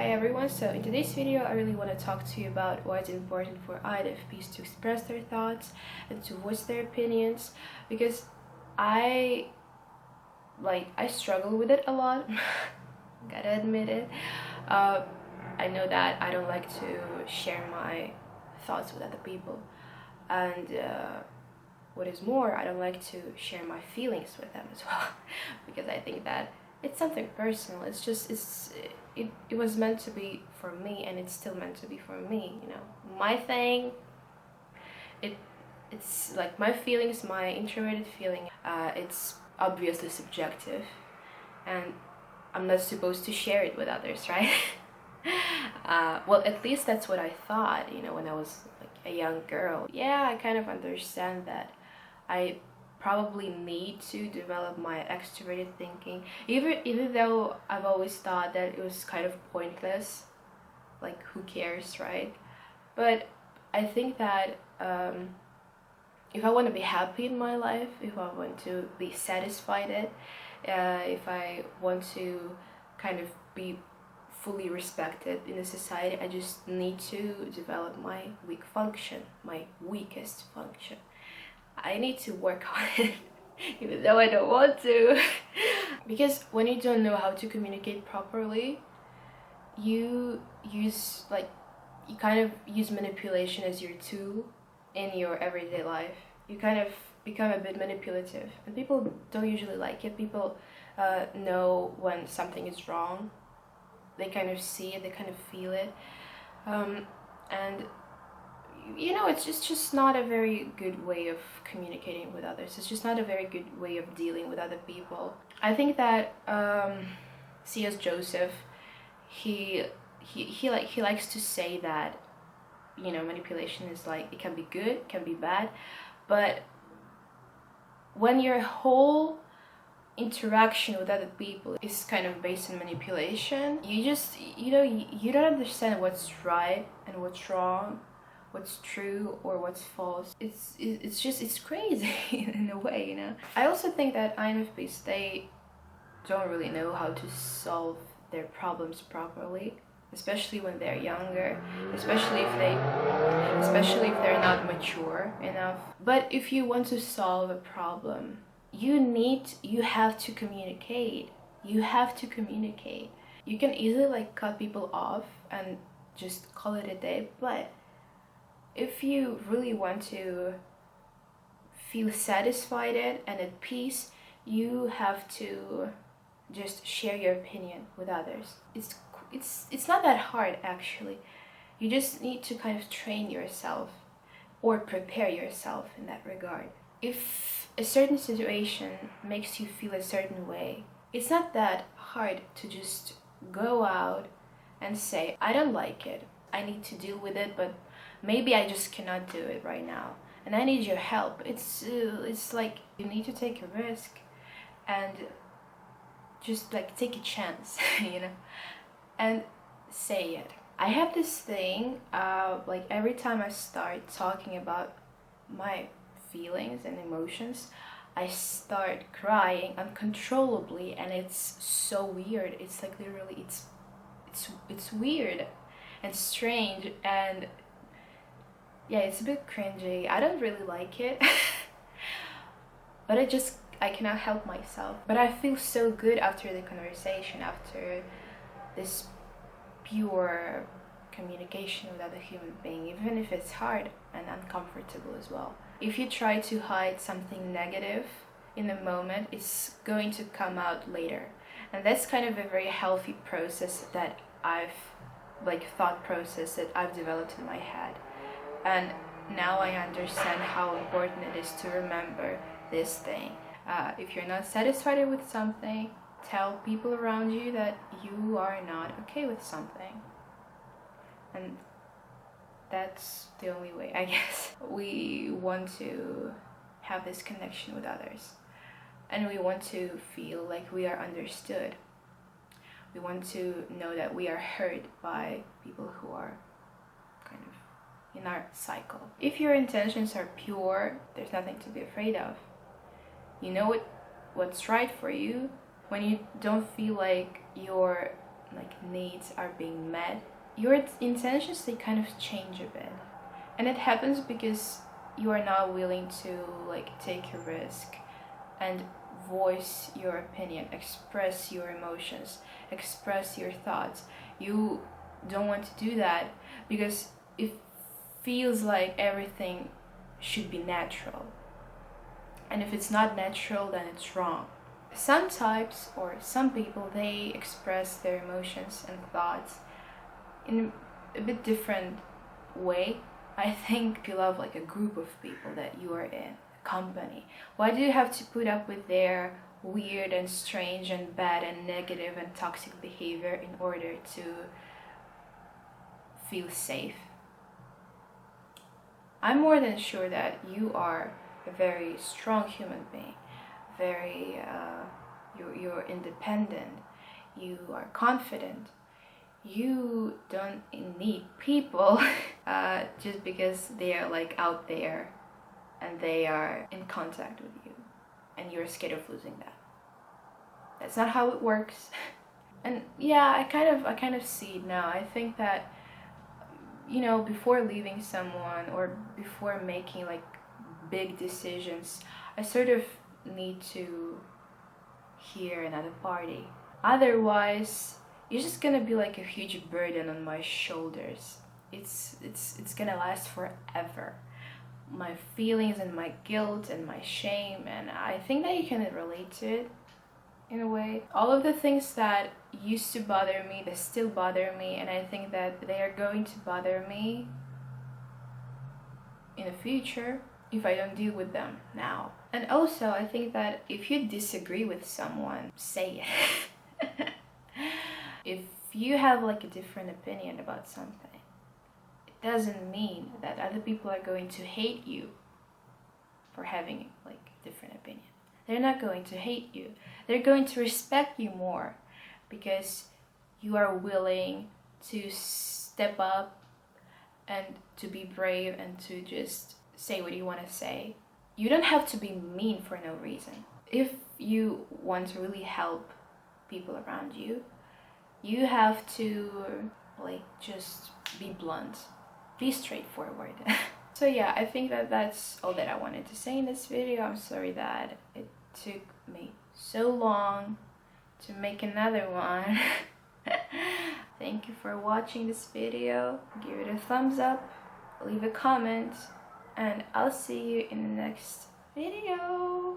everyone, so in today's video I really want to talk to you about why it's important for INFPs to express their thoughts and to voice their opinions, because I struggle with it a lot. Gotta admit it. I know that I don't like to share my thoughts with other people, and what is more, I don't like to share my feelings with them as well because I think that it's something personal. It was meant to be for me, and it's still meant to be for me, you know. My thing, it's like my feelings, my introverted feeling, it's obviously subjective, and I'm not supposed to share it with others, right? Well, at least that's what I thought, you know, when I was like a young girl. Yeah, I kind of understand that I probably need to develop my extroverted thinking, even though I've always thought that it was kind of pointless, like who cares, right? But I think that if I want to be happy in my life, if I want to be satisfied, if I want to kind of be fully respected in a society, I just need to develop my weak function, my weakest function. I need to work on it, even though I don't want to. Because when you don't know how to communicate properly, you kind of use manipulation as your tool in your everyday life. You kind of become a bit manipulative, and people don't usually like it. People know when something is wrong. They kind of see it, they kind of feel it, and you know, it's just not a very good way of communicating with others. It's just not a very good way of dealing with other people. I think that C.S. Joseph, he likes to say that, you know, manipulation is like, it can be good, it can be bad, but when your whole interaction with other people is kind of based on manipulation, you know, you don't understand what's right and what's wrong, what's true or what's false. It's crazy in a way, you know. I also think that INFPs, they don't really know how to solve their problems properly, especially when they're younger, especially if they're not mature enough. But if you want to solve a problem, you have to communicate. You can easily like cut people off and just call it a day, but if you really want to feel satisfied and at peace, you have to just share your opinion with others. It's not that hard, actually. You just need to kind of train yourself or prepare yourself in that regard. If a certain situation makes you feel a certain way, it's not that hard to just go out and say, I don't like it, I need to deal with it, but maybe I just cannot do it right now, and I need your help. It's like you need to take a risk and just like take a chance, you know, and say it. I have this thing, like every time I start talking about my feelings and emotions, I start crying uncontrollably, and it's so weird. It's like literally, it's weird and strange, and yeah, it's a bit cringy. I don't really like it, but I cannot help myself. But I feel so good after the conversation, after this pure communication with other human being, even if it's hard and uncomfortable as well. If you try to hide something negative in the moment, it's going to come out later. And that's kind of a very healthy process that thought process that I've developed in my head. And now I understand how important it is to remember this thing. If you're not satisfied with something, tell people around you that you are not okay with something. And that's the only way, I guess. We want to have this connection with others, and we want to feel like we are understood. We want to know that we are heard by people who are kind of in our cycle. If your intentions are pure, there's nothing to be afraid of. You know what's right for you. When you don't feel like you're like needs are being met, your intentions, they kind of change a bit. And it happens because you are not willing to like take a risk and voice your opinion, express your emotions, express your thoughts. You don't want to do that because it feels like everything should be natural. And if it's not natural, then it's wrong. Some types or some people, they express their emotions and thoughts in a bit different way. I think if you love like a group of people that you are in, a company, why do you have to put up with their weird and strange and bad and negative and toxic behavior in order to feel safe? I'm more than sure that you are a very strong human being, very you're independent, you are confident. You don't need people just because they are like out there and they are in contact with you and you're scared of losing that. That's not how it works. And yeah, I kind of see it now. I think that, you know, before leaving someone or before making like big decisions, I sort of need to hear another party. Otherwise, it's just gonna be like a huge burden on my shoulders. It's gonna last forever. My feelings and my guilt and my shame, and I think that you can relate to it in a way. All of the things that used to bother me, they still bother me, and I think that they are going to bother me in the future if I don't deal with them now. And also, I think that if you disagree with someone, say it. If you have like a different opinion about something, it doesn't mean that other people are going to hate you for having like a different opinion. They're not going to hate you. They're going to respect you more because you are willing to step up and to be brave and to just say what you want to say. You don't have to be mean for no reason. If you want to really help people around you, you have to like just be blunt, be straightforward. So yeah, I think that that's all that I wanted to say in this video. I'm sorry that it took me so long to make another one. Thank you for watching this video. Give it a thumbs up, leave a comment, and I'll see you in the next video.